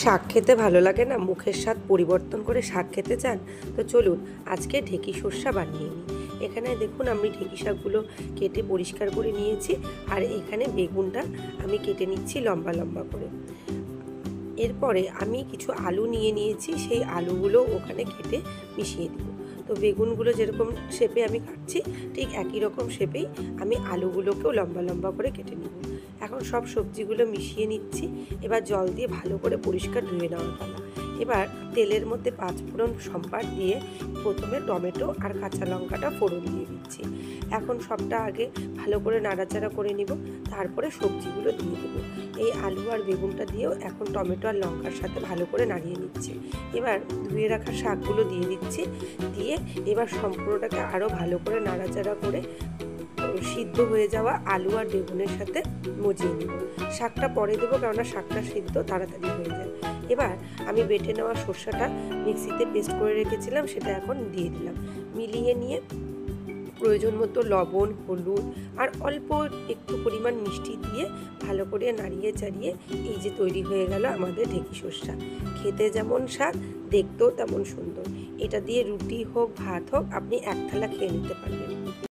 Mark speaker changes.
Speaker 1: শাক খেতে ভালো লাগে না? মুখের স্বাদ পরিবর্তন করে শাক খেতে চান? তো চলুন আজকে ঢেঁকি সর্ষা বানিয়ে নিই। এখানে দেখুন আমি ঢেঁকি শাকগুলো কেটে পরিষ্কার করে নিয়েছি, আর এখানে বেগুনটা আমি কেটে নিচ্ছি লম্বা লম্বা করে। এরপরে আমি কিছু আলু নিয়ে নিয়েছি, সেই আলুগুলো ওখানে কেটে মিশিয়ে দিব। তো বেগুনগুলো যেরকম শেপে আমি কাটছি, ঠিক একই রকম শেপেই আমি আলুগুলোকেও লম্বা লম্বা করে কেটে নিব। এখন সব সবজিগুলো মিশিয়ে নিচ্ছি। এবার জল দিয়ে ভালো করে পরিষ্কার ধুয়ে নেওয়ার পালা। এবার তেলের মধ্যে 5 ফোড়ন সম্বার দিয়ে প্রথমে টমেটো আর কাঁচা লঙ্কাটা ফোড়ন দিয়ে দিচ্ছি। এখন সবটা আগে ভালো করে নাড়াচাড়া করে নিব, তারপরে সবজিগুলো দিয়ে দেবো। এই আলু আর বেগুনটা দিয়েও এখন টমেটো আর লঙ্কার সাথে ভালো করে নাড়িয়ে নিচ্ছি। এবার ধুয়ে রাখা শাকগুলো দিয়ে দিচ্ছি, দিয়ে এবার সম্পূর্ণটাকে আরও ভালো করে নাড়াচাড়া করে সিদ্ধ হয়ে যাওয়া আলু আর বেগুনের সাথে মজিয়ে নেব। শাকটা পরে দেবো, কেননা শাকটা সিদ্ধ তাড়াতাড়ি হয়ে যায়। এবার আমি বেটে নেওয়া সর্ষাটা মিক্সিতে পেস্ট করে রেখেছিলাম, সেটা এখন দিয়ে দিলাম। মিলিয়ে নিয়ে প্রয়োজন মতো লবণ, হলুদ আর অল্প একটু পরিমাণ মিষ্টি দিয়ে ভালো করে নাড়িয়ে চাড়িয়ে এই যে তৈরি হয়ে গেল আমাদের ঢেঁকি সর্ষা। খেতে যেমন স্বাদ, দেখতেও তেমন সুন্দর। এটা দিয়ে রুটি হোক ভাত হোক আপনি এক থালা খেয়ে নিতে পারবেন।